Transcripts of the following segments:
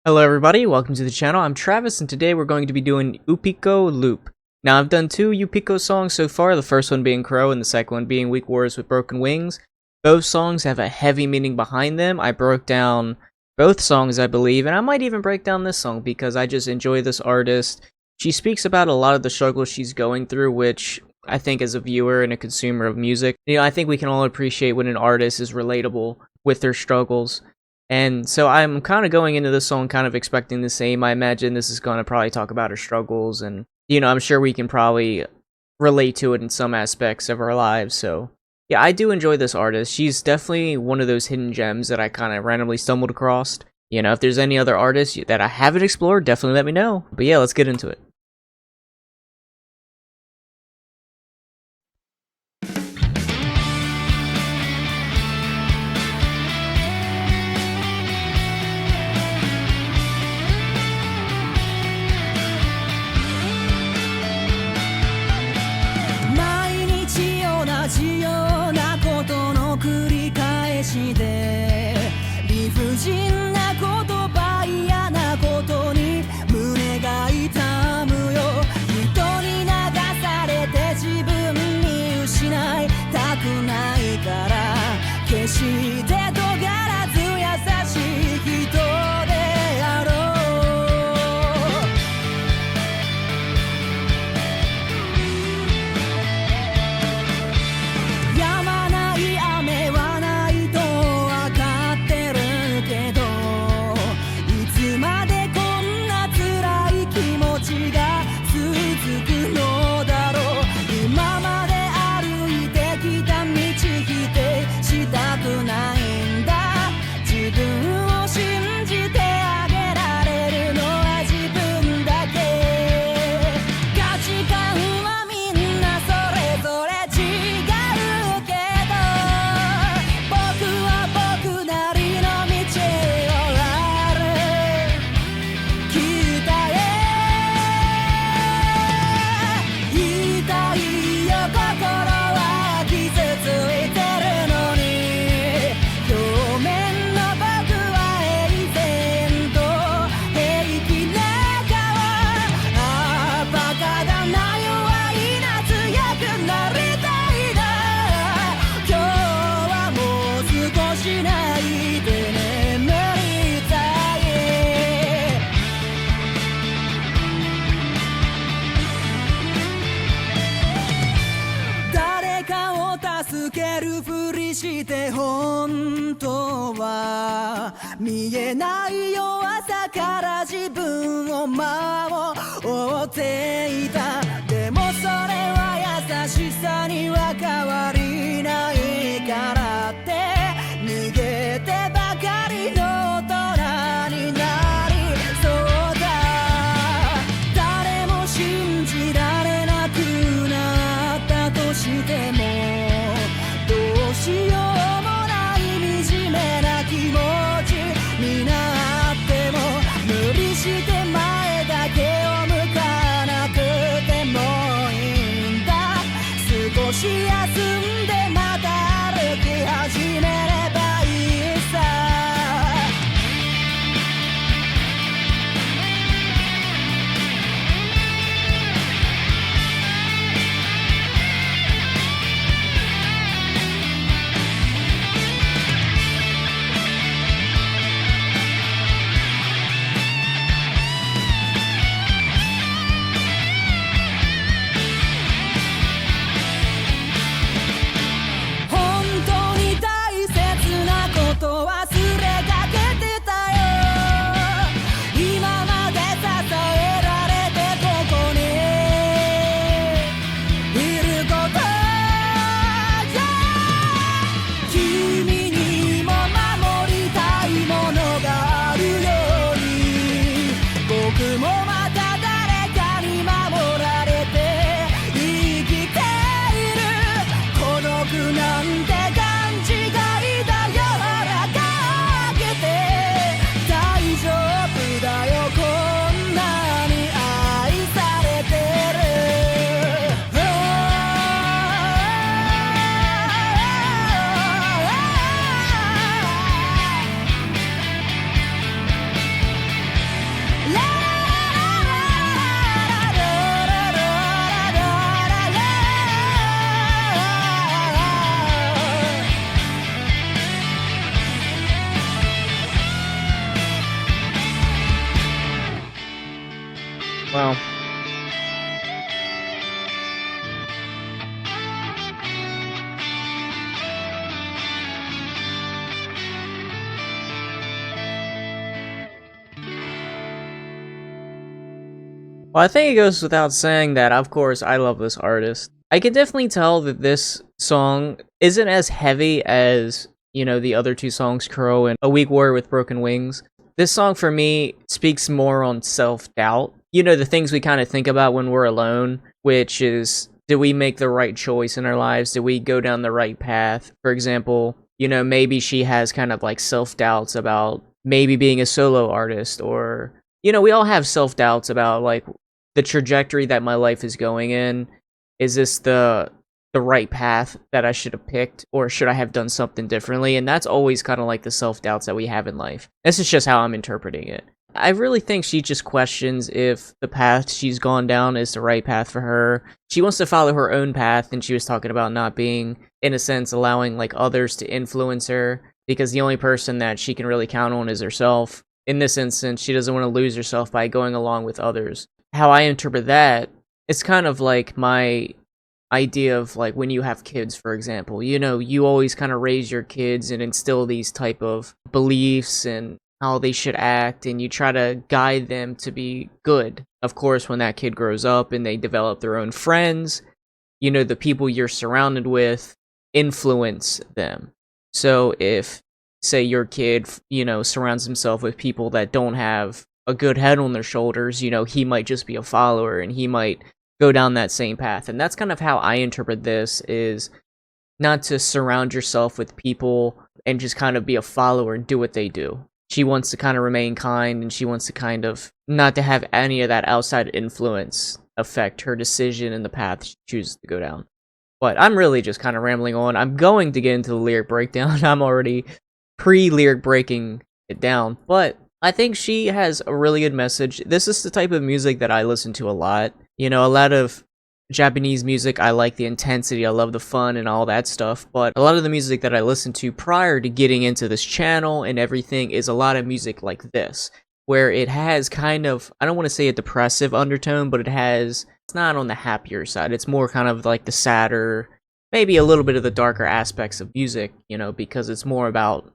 Hello everybody, welcome to the channel. I'm Travis and today we're going to be doing Upiko Loop. Now I've done two Upiko songs so far, the first one being Crow and the second one being Weak Warriors with Broken Wings. Both songs have a heavy meaning behind them. I broke down both songs I believe, and I might even break down this song because I just enjoy this artist. She speaks about a lot of the struggles she's going through, which I think as a viewer and a consumer of music, I think we can all appreciate when an artist is relatable with their struggles. And so I'm kind of going into this song kind of expecting the same. I imagine this is going to probably talk about her struggles and, I'm sure we can probably relate to it in some aspects of our lives. So, yeah, I do enjoy this artist. She's definitely one of those hidden gems that I kind of randomly stumbled across. If there's any other artists that I haven't explored, definitely let me know. But yeah, let's get into it.理不尽な言葉嫌なことに胸が痛むよ。人に流されて自分に失いたくないから決して尖らず優しい人であろう。やまない雨は助けるふりして本当は見えない弱さから自分を守っていた。でもそれは優しさには変わりないからって逃げてばかりの大人になりそうだ。誰も信じられなくなったとしてもどうしようもない惨めな気持ちになっても無理して前だけを向かなか Wow. Well, I think it goes without saying that, of course, I love this artist. I can definitely tell that this song isn't as heavy as, you know, the other two songs, Crow and A Weak Warrior with Broken Wings. This song, for me, speaks more on self-doubt. You know, the things we kind of think about when we're alone, which is, do we make the right choice in our lives? Do we go down the right path? For example, you know, maybe she has kind of like self-doubts about maybe being a solo artist, or, you know, we all have self-doubts about like the trajectory that my life is going in. Is this the right path that I should have picked, or should I have done something differently? And that's always kind of like the self-doubts that we have in life. This is just how I'm interpreting it. I really think she just questions if the path she's gone down is the right path for her. She wants to follow her own path, and she was talking about not being, in a sense, allowing like others to influence her, because the only person that she can really count on is herself. In this instance, she doesn't want to lose herself by going along with others. How I interpret that, it's kind of like my idea of like when you have kids, for example. You know, you always kind of raise your kids and instill these type of beliefs and how they should act, and you try to guide them to be good. Of course, when that kid grows up and they develop their own friends, you know, the people you're surrounded with influence them. So if, say, your kid, you know, surrounds himself with people that don't have a good head on their shoulders, you know, he might just be a follower and he might go down that same path. And that's kind of how I interpret this, is not to surround yourself with people and just kind of be a follower and do what they do. She wants to kind of remain kind, and she wants to kind of not to have any of that outside influence affect her decision and the path she chooses to go down. But I'm really just kind of rambling on. I'm going to get into the lyric breakdown. I'm already pre-lyric breaking it down, but I think she has a really good message. This is the type of music that I listen to a lot. You know, a lot of Japanese music, I like the intensity, I love the fun and all that stuff, but a lot of the music that I listened to prior to getting into this channel and everything is a lot of music like this, where it has kind of, I don't want to say a depressive undertone, but it's not on the happier side. It's more kind of like the sadder, maybe a little bit of the darker aspects of music, you know, because it's more about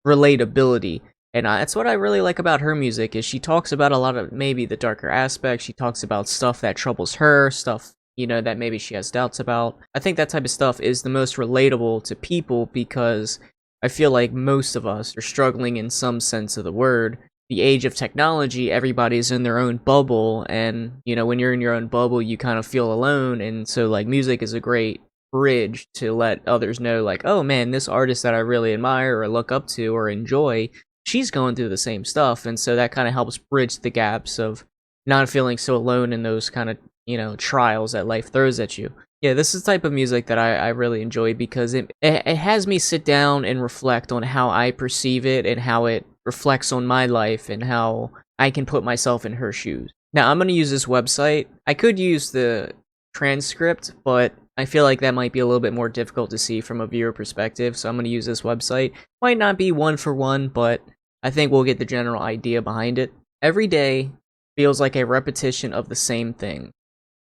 relatability. And that's what I really like about her music, is she talks about a lot of maybe the darker aspects. She talks about stuff that troubles her, stuff, you know, that maybe she has doubts about. I think that type of stuff is the most relatable to people, because I feel like most of us are struggling in some sense of the word. The age of technology, everybody's in their own bubble, and, you know, when you're in your own bubble, you kind of feel alone, and so, like, music is a great bridge to let others know, like, oh man, this artist that I really admire or look up to or enjoy, she's going through the same stuff, and so that kind of helps bridge the gaps of not feeling so alone in those kind of, you know, trials that life throws at you. Yeah, this is the type of music that I really enjoy, because it has me sit down and reflect on how I perceive it and how it reflects on my life and how I can put myself in her shoes. Now, I'm going to use this website. I could use the transcript, but I feel like that might be a little bit more difficult to see from a viewer perspective, so I'm going to use this website. Might not be one for one, but I think we'll get the general idea behind it. Every day feels like a repetition of the same thing.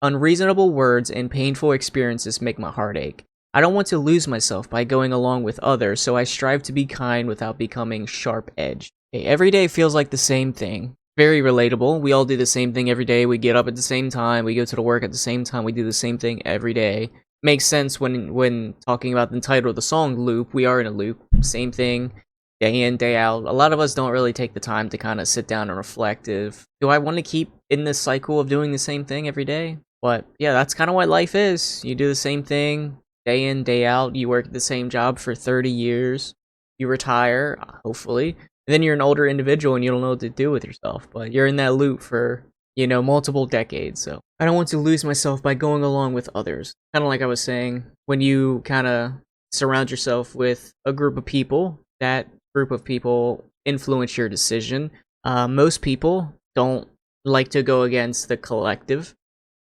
Unreasonable words and painful experiences make my heart ache. I don't want to lose myself by going along with others, so I strive to be kind without becoming sharp-edged. Okay, every day feels like the same thing. Very relatable. We all do the same thing every day. We get up at the same time. We go to the work at the same time. We do the same thing every day. Makes sense when talking about the title of the song, Loop. We are in a loop. Same thing, day in, day out. A lot of us don't really take the time to kind of sit down and reflect if, do I want to keep in this cycle of doing the same thing every day? But yeah, that's kind of what life is. You do the same thing day in, day out. You work at the same job for 30 years. You retire, hopefully. And then you're an older individual and you don't know what to do with yourself. But you're in that loop for, you know, multiple decades. So I don't want to lose myself by going along with others. Kind of like I was saying, when you kind of surround yourself with a group of people, that group of people influence your decision. Most people don't like to go against the collective.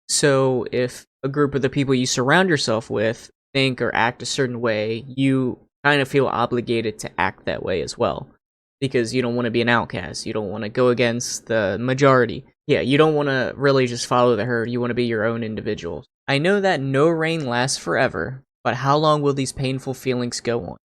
So if a group of the people you surround yourself with think or act a certain way, you kind of feel obligated to act that way as well. Because you don't want to be an outcast. You don't want to go against the majority. Yeah, you don't want to really just follow the herd. You want to be your own individual. I know that no rain lasts forever, but how long will these painful feelings go on?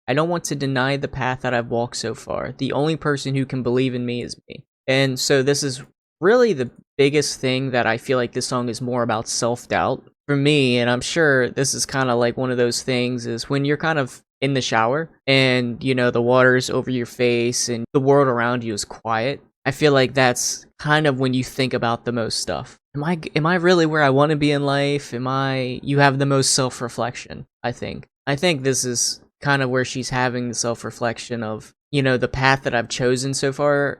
I don't want to deny the path that I've walked so far. The only person who can believe in me is me. And so this is really the biggest thing that I feel like this song is more about self-doubt for me. And I'm sure this is kind of like one of those things is when you're kind of in the shower and the water's over your face and the world around you is quiet. I feel like that's kind of when you think about the most stuff. Am I really where I want to be in life? You have the most self-reflection, I think. I think this is kind of where she's having the self-reflection of, the path that I've chosen so far.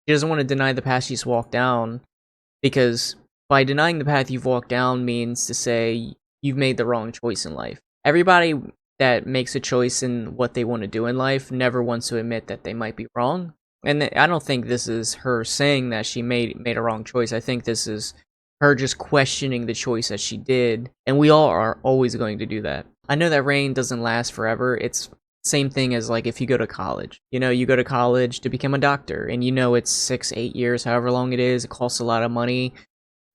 She doesn't want to deny the path she's walked down, because by denying the path you've walked down means to say you've made the wrong choice in life. Everybody that makes a choice in what they want to do in life never wants to admit that they might be wrong. And I don't think this is her saying that she made a wrong choice. I think this is her just questioning the choice that she did. And we all are always going to do that. I know that rain doesn't last forever. It's same thing as like if you go to college. You go to college to become a doctor, and it's 6, 8 years, however long it is. It costs a lot of money.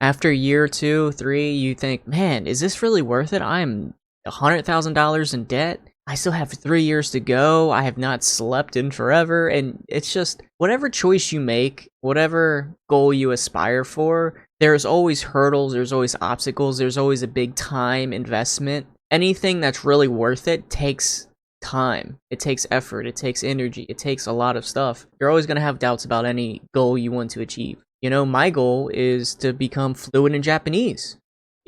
After a year, 2, 3, you think, man, is this really worth it? I'm $100,000 in debt. I still have 3 years to go. I have not slept in forever. And it's just whatever choice you make, whatever goal you aspire for, there's always hurdles, there's always obstacles, there's always a big time investment. Anything that's really worth it takes time. It takes effort. It takes energy. It takes a lot of stuff. You're always going to have doubts about any goal you want to achieve. My goal is to become fluent in Japanese.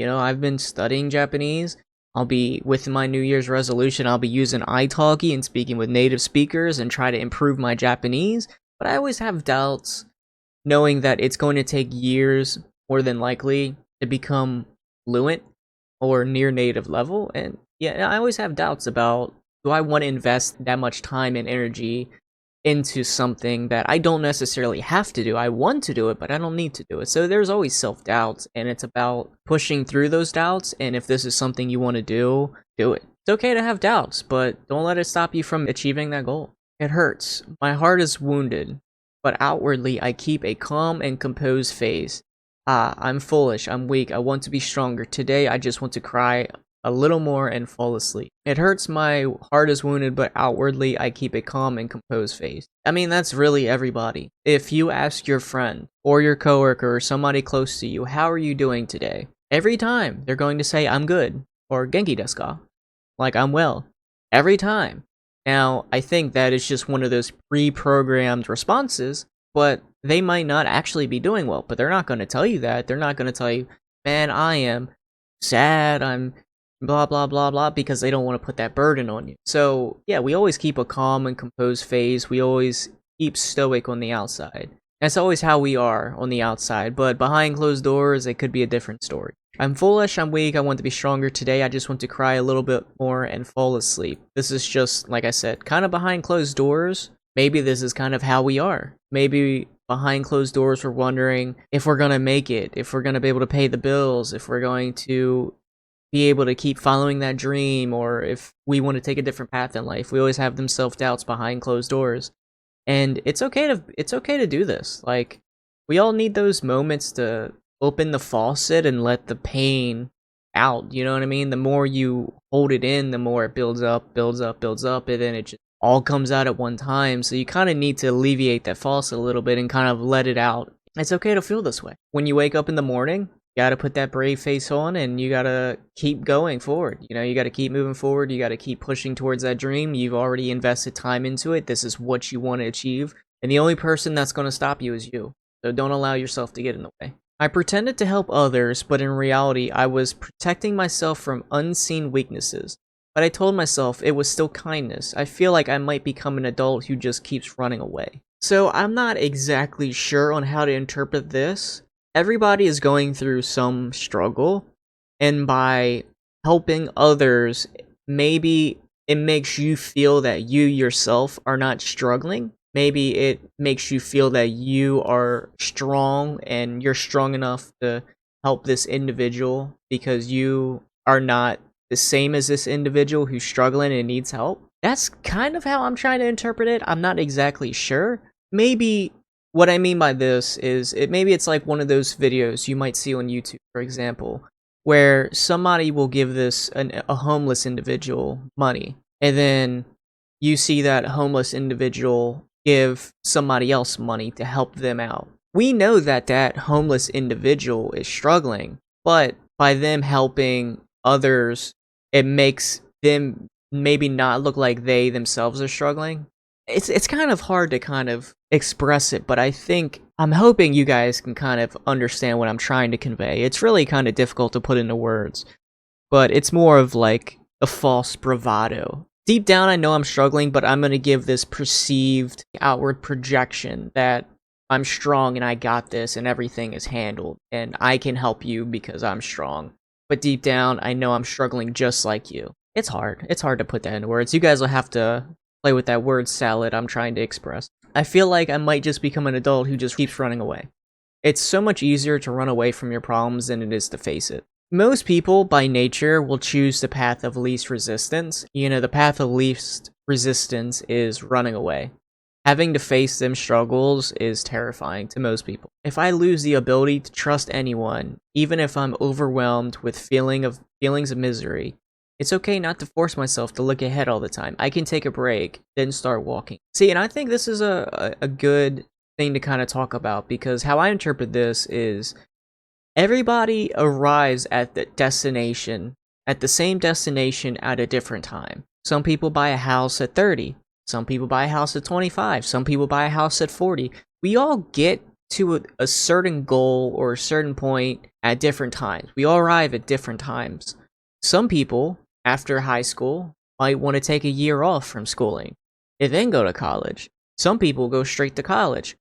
I've been studying Japanese. I'll be, with my New Year's resolution, I'll be using italki and speaking with native speakers and try to improve my Japanese. But I always have doubts knowing that it's going to take years, more than likely, to become fluent or near native level. And yeah, I always have doubts about, do I want to invest that much time and energy into something that I don't necessarily have to do? I want to do it, but I don't need to do it. So there's always self-doubts, and it's about pushing through those doubts. And if this is something you want to do it. It's okay to have doubts, but don't let it stop you from achieving that goal. It hurts. My heart is wounded, but outwardly I keep a calm and composed face. I'm foolish. I'm weak. I want to be stronger. Today I just want to cry a little more and fall asleep. It hurts, my heart is wounded, but outwardly I keep a calm and composed face. I mean, that's really everybody. If you ask your friend or your coworker or somebody close to you, how are you doing today? Every time they're going to say, I'm good, or genki desu ka? Like, I'm well. Every time. Now, I think that is just one of those pre-programmed responses, but they might not actually be doing well, but they're not going to tell you that. They're not going to tell you, man, I am sad, I'm blah blah blah blah, because they don't want to put that burden on you. So yeah, we always keep a calm and composed face. We always keep stoic on the outside. That's always how we are on the outside, but behind closed doors it could be a different story. I'm foolish, I'm weak, I want to be stronger today. I just want to cry a little bit more and fall asleep. This is just, like I said, kind of behind closed doors. Maybe this is kind of how we are. Maybe behind closed doors we're wondering if we're gonna make it, if we're gonna be able to pay the bills, if we're going to be able to keep following that dream, or if we want to take a different path in life. We always have them self-doubts behind closed doors. And it's okay to do this. Like, we all need those moments to open the faucet and let the pain out, you know what I mean? The more you hold it in, the more it builds up, and then it just all comes out at one time. So you kind of need to alleviate that faucet a little bit and kind of let it out. It's okay to feel this way. When you wake up in the morning, you gotta put that brave face on, and you gotta keep going forward. You gotta keep moving forward. You gotta keep pushing towards that dream. You've already invested time into it. This is what you want to achieve. And the only person that's gonna stop you is you. So don't allow yourself to get in the way. I pretended to help others, but in reality, I was protecting myself from unseen weaknesses. But I told myself it was still kindness. I feel like I might become an adult who just keeps running away. So I'm not exactly sure on how to interpret this. Everybody is going through some struggle, and by helping others, maybe it makes you feel that you yourself are not struggling. maybe it makes you feel that you are strong and you're strong enough to help this individual because you are not the same as this individual who's struggling and needs help. That's kind of how I'm trying to interpret it. I'm not exactly sure. Maybe what I mean by this is maybe it's like one of those videos you might see on YouTube, for example, where somebody will give a homeless individual money, and then you see that homeless individual give somebody else money to help them out. We know that that homeless individual is struggling, but by them helping others, it makes them maybe not look like they themselves are struggling. It's kind of hard to kind of express it, but I'm hoping you guys can kind of understand what I'm trying to convey. It's really kind of difficult to put into words, but it's more of like a false bravado. Deep down, I know I'm struggling, but I'm going to give this perceived outward projection that I'm strong and I got this and everything is handled and I can help you because I'm strong. But deep down, I know I'm struggling just like you. It's hard. It's hard to put that into words. You guys will have to play with that word salad I'm trying to express. I feel like I might just become an adult who just keeps running away. It's so much easier to run away from your problems than it is to face it. Most people, by nature, will choose the path of least resistance. You know, the path of least resistance is running away. Having to face them struggles is terrifying to most people. If I lose the ability to trust anyone, even if I'm overwhelmed with feelings of misery, it's okay not to force myself to look ahead all the time. I can take a break, then start walking. See, and I think this is a good thing to kind of talk about, because how I interpret this is everybody arrives at the same destination at a different time. Some people buy a house at 30. Some people buy a house at 25. Some people buy a house at 40. We all get to a certain goal or a certain point at different times. We all arrive at different times. Some people, after high school, might want to take a year off from schooling and then go to college. Some people go straight to college.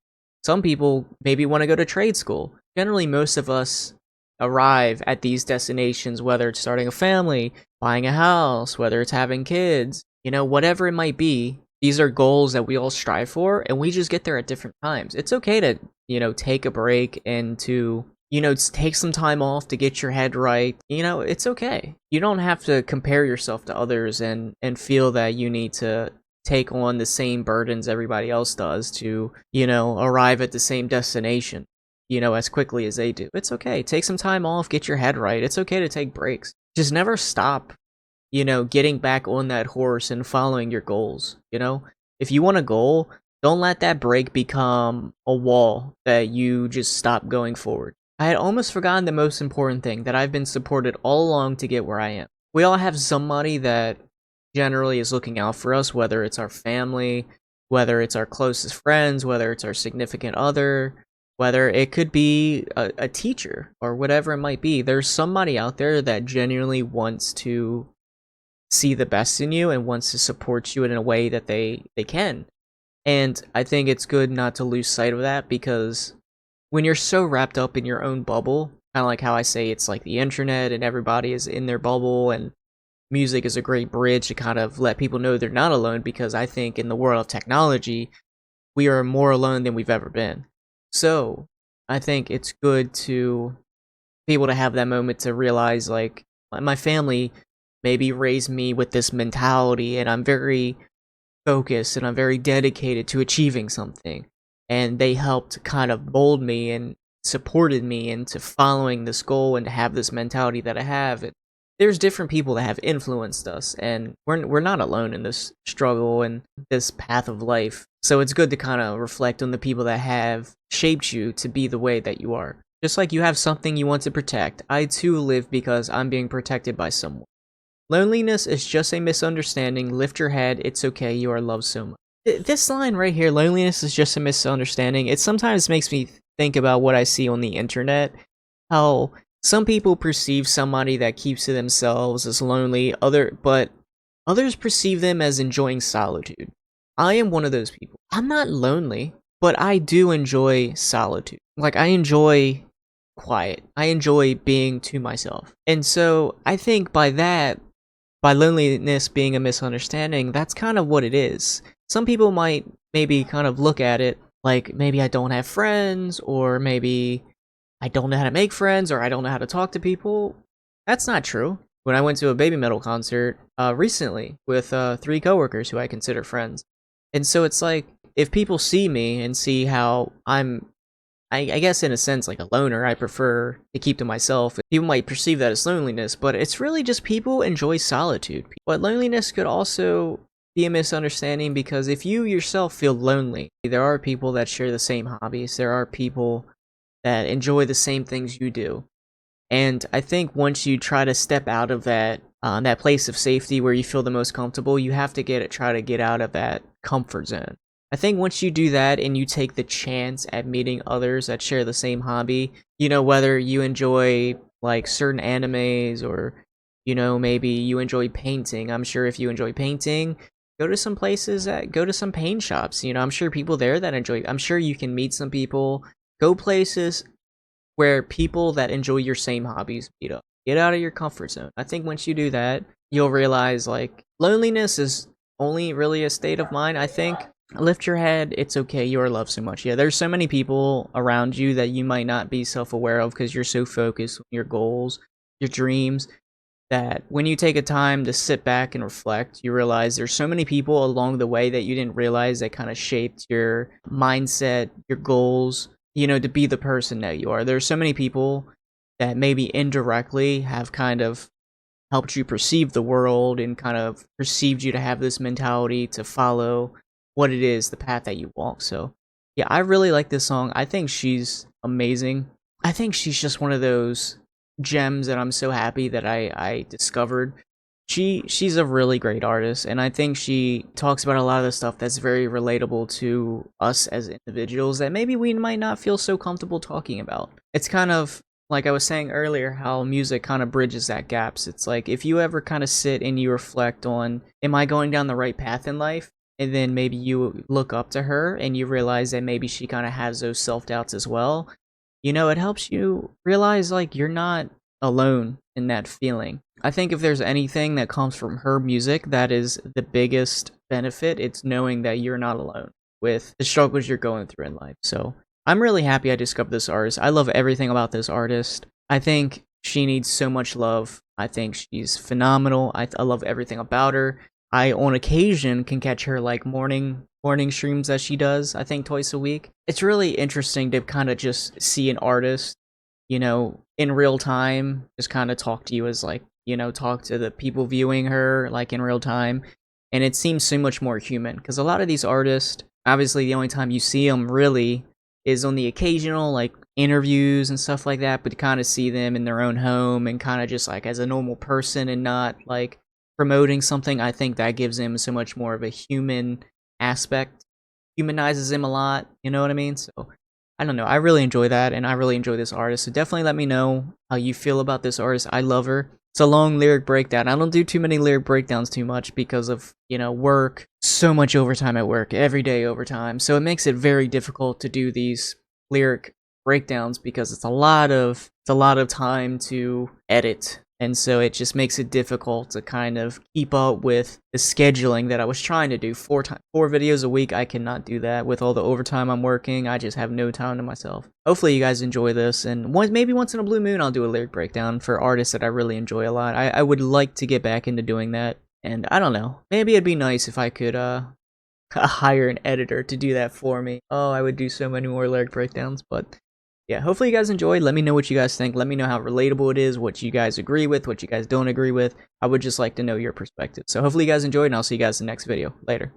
Some people maybe want to go to trade school. Generally, most of us arrive at these destinations, whether it's starting a family, buying a house, whether it's having kids, whatever it might be. These are goals that we all strive for, and we just get there at different times. It's okay to, take a break and to, take some time off to get your head right. It's okay. You don't have to compare yourself to others and feel that you need to take on the same burdens everybody else does to, arrive at the same destination, as quickly as they do. It's okay. Take some time off, get your head right. It's okay to take breaks. Just never stop, getting back on that horse and following your goals. If you want a goal, don't let that break become a wall that you just stop going forward. I had almost forgotten the most important thing, that I've been supported all along to get where I am. We all have somebody that generally is looking out for us, whether it's our family, whether it's our closest friends, whether it's our significant other, whether it could be a teacher or whatever it might be. There's somebody out there that genuinely wants to see the best in you and wants to support you in a way that they can. And I think it's good not to lose sight of that, because when you're so wrapped up in your own bubble, kind of like how I say it's like the internet and everybody is in their bubble, and music is a great bridge to kind of let people know they're not alone, because I think in the world of technology, we are more alone than we've ever been. So I think it's good to be able to have that moment to realize, like, my family maybe raised me with this mentality, and I'm very focused and I'm very dedicated to achieving something. And they helped kind of mold me and supported me into following this goal and to have this mentality that I have. And there's different people that have influenced us, and we're not alone in this struggle and this path of life. So it's good to kind of reflect on the people that have shaped you to be the way that you are. Just like you have something you want to protect, I too live because I'm being protected by someone. Loneliness is just a misunderstanding. Lift your head. It's okay. You are loved so much. This line right here, loneliness is just a misunderstanding, it sometimes makes me think about what I see on the internet. How some people perceive somebody that keeps to themselves as lonely, but others perceive them as enjoying solitude. I am one of those people. I'm not lonely, but I do enjoy solitude. Like, I enjoy quiet. I enjoy being to myself. And so I think by loneliness being a misunderstanding, that's kind of what it is. some people might maybe kind of look at it like maybe I don't have friends, or maybe I don't know how to make friends, or I don't know how to talk to people. That's not true. When I went to a baby metal concert recently with 3 coworkers who I consider friends, and so it's like if people see me and see how I guess in a sense like a loner, I prefer to keep to myself. People might perceive that as loneliness, but it's really just people enjoy solitude. But loneliness could also be a misunderstanding, because if you yourself feel lonely, there are people that share the same hobbies. There are people that enjoy the same things you do. And I think once you try to step out of that place of safety where you feel the most comfortable, you have to try to get out of that comfort zone. I think once you do that and you take the chance at meeting others that share the same hobby, whether you enjoy like certain animes, or maybe you enjoy painting. I'm sure if you enjoy painting, go to some go to some paint shops. I'm sure people there that enjoy. I'm sure you can meet some people. Go places where people that enjoy your same hobbies meet up. Get out of your comfort zone. I think once you do that, you'll realize like loneliness is only really a state of mind. I think lift your head. It's okay. You are loved so much. Yeah, there's so many people around you that you might not be self-aware of because you're so focused on your goals, your dreams, that when you take a time to sit back and reflect, you realize there's so many people along the way that you didn't realize that kind of shaped your mindset, your goals, to be the person that you are. There's so many people that maybe indirectly have kind of helped you perceive the world and kind of perceived you to have this mentality to follow what it is, the path that you walk. So yeah, I really like this song. I think she's amazing. I think she's just one of those gems that I'm so happy that I discovered. She's a really great artist, and I think she talks about a lot of the stuff that's very relatable to us as individuals that maybe we might not feel so comfortable talking about. It's kind of like I was saying earlier, how music kind of bridges that gaps. It's like if you ever kind of sit and you reflect on, am I going down the right path in life? And then maybe you look up to her and you realize that maybe she kind of has those self-doubts as well. It helps you realize like you're not alone in that feeling. I think if there's anything that comes from her music that is the biggest benefit, it's knowing that you're not alone with the struggles you're going through in life. So I'm really happy I discovered this artist. I love everything about this artist. I think she needs so much love. I think she's phenomenal. I love everything about her. I, on occasion, can catch her like morning streams that she does, I think twice a week. It's really interesting to kind of just see an artist, in real time, just kind of talk to you as like, talk to the people viewing her like in real time. And it seems so much more human, because a lot of these artists, obviously the only time you see them really is on the occasional like interviews and stuff like that, but to kind of see them in their own home and kind of just like as a normal person and not like promoting something, I think that gives him so much more of a human aspect, humanizes him a lot, you know what I mean? So I don't know, I really enjoy that, and I really enjoy this artist. So definitely let me know how you feel about this artist. I love her. It's a long lyric breakdown. I don't do too many lyric breakdowns too much because of, work. So much overtime at work, every day overtime. So it makes it very difficult to do these lyric breakdowns because it's a lot of time to edit. And so it just makes it difficult to kind of keep up with the scheduling that I was trying to do. 4 videos a week, I cannot do that. With all the overtime I'm working, I just have no time to myself. Hopefully you guys enjoy this, and maybe once in a blue moon I'll do a lyric breakdown for artists that I really enjoy a lot. I would like to get back into doing that, and I don't know, maybe it'd be nice if I could hire an editor to do that for me. Oh, I would do so many more lyric breakdowns, but yeah, hopefully you guys enjoyed. Let me know what you guys think. Let me know how relatable it is, what you guys agree with, what you guys don't agree with. I would just like to know your perspective. So hopefully you guys enjoyed, and I'll see you guys in the next video. Later.